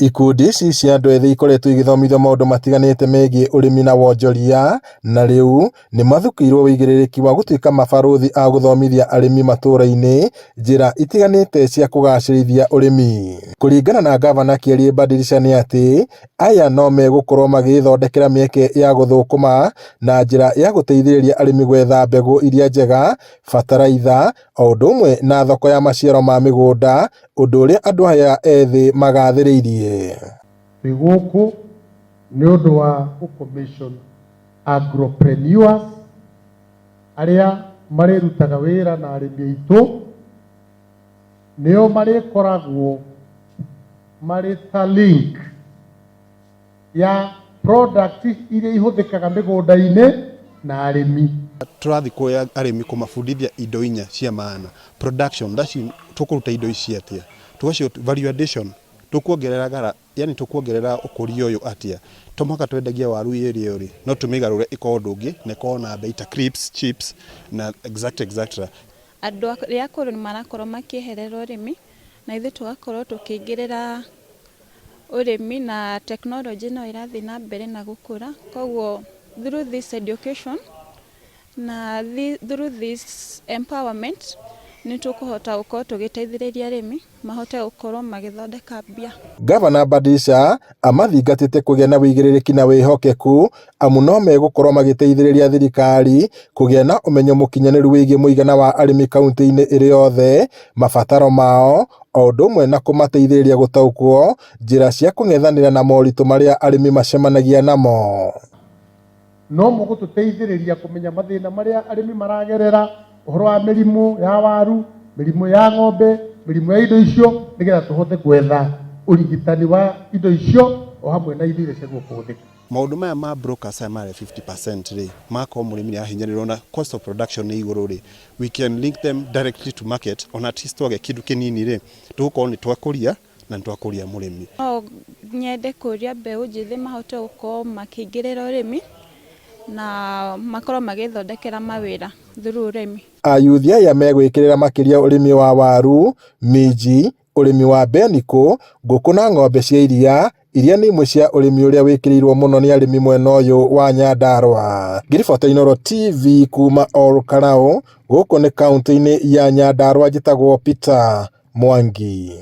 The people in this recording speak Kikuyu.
Ikundi ici cia andũ ethĩ ikoretwo igĩthomithio maũndũ matiganĩte megiĩ ũrĩmi na wonjoria, na rĩu nĩ mathukĩirwo wĩigĩrĩrĩki wa gũtuĩka mabarũthi a gũthomithia arĩmi matũũra-inĩ njĩra itiganĩte cia kũgacĩrithia ũrĩmi. Kũringana na Gavana Kĩarĩ Mbadilisha nĩ atĩ aya no megũkorwo magĩthondekera mĩeke ya gũthũkũma na njĩra ya gũteithĩrĩria arĩmi gwetha mbegũ iria njega, bataraitha, o ũndũ ũmwe na thoko ya maciaro ma mĩgũnda, ũndũ ũrĩa andũ aya ethĩ magathĩrĩirie. Twĩ gũkũ nĩ ũndũ wa gũ-commission agropreneurs arĩa marĩrutaga wĩra na arĩmi aitũ, nĩo marĩkoragwo marĩ ta link ya product iria ihũthĩkaga mĩgũnda-inĩ na arĩmi. Tũrathiĩ kuoya arĩmi kũmabundithia indo inya cia maana. Production, tũkũruta indo ici atĩa. Tugacio value addition, tũkuongerera yani tũkuongerera ũkũria ũyũ atĩa. Tomaka twendagia waru ĩrĩa ĩrĩ, no tũmĩgarũre ĩkorwo ũndũ ũngĩ na ĩkorwo na mbei ta crisps, chips na etc. Andũ arĩa akũrũ nĩ marakorwo makĩeherera ũrĩmi na ithuĩ tũgakorwo tũkĩingĩrĩra ũrĩmi na tekinoronjĩ no ĩrathiĩ na mbere na gũkũra. Koguo through this education na through this empowerment nĩ tũkũhota gũkorwo tũgĩteithĩrĩria arĩmi mahote gũkorwo magĩthondeka mbia. Gavana Mbadilisha amathingatĩte kũgĩa na wĩigĩrĩrĩki na wĩhokeku, amu no megũkorwo magĩteithĩrĩria thirikari kũgĩa na ũmenyo mũkinyanĩru wĩgiĩ mũigana wa arĩmi kaunti-inĩ ĩrĩ yothe, mabataro mao, o ũndũ ũmwe na kũmateithĩrĩria gũtaũkwo njĩra cia kũng'ethanĩra na moritũ marĩa arĩmi macemanagia namo. No mũgũtũteithĩrĩria kũmenya mathĩna marĩa arĩmi maragerera, ũhoro wa mĩrimũ ya waru, mĩrimũ ya ng'ombe, mĩrimũ ya indo icio, nĩgetha tũhote gwetha ũrigitani wa indo icio o hamwe na indo iria ciagĩrĩirwo kũhũthĩka. Maũndũ maya ma brokers aya marĩ 50% rĩ, makorwo mũrĩmi nĩ ahinyĩrĩrĩrwo na cost of production nĩ igũrũ rĩ, we can link them directly to market on at least twage kĩndũ kĩnini rĩ, tũgũkorwo nĩ twakũria na nĩ twakũria mũrĩmi. No nyende kũria mbeũ njĩthĩ mahote gũkorwo makĩingĩrĩra ũrĩmi na makorwo magĩthondekera mawĩra through ũrĩmi. Ayuthi aya megwĩkĩrĩra makĩria ũrĩmi wa waru, minji, ũrĩmi wa mbeniko, ngũkũ na ng'ombe cia iria nĩ imwe cia ũrĩmi ũrĩa wĩkĩrĩirwo mũno nĩ arĩmi mwena ũyũ wa Nyandarua. Ngiribota Inooro TV kuma Olkarau, gũkũ nĩ kaunti-inĩ ya Nyandarua, njĩtagwo Peter Mwangi.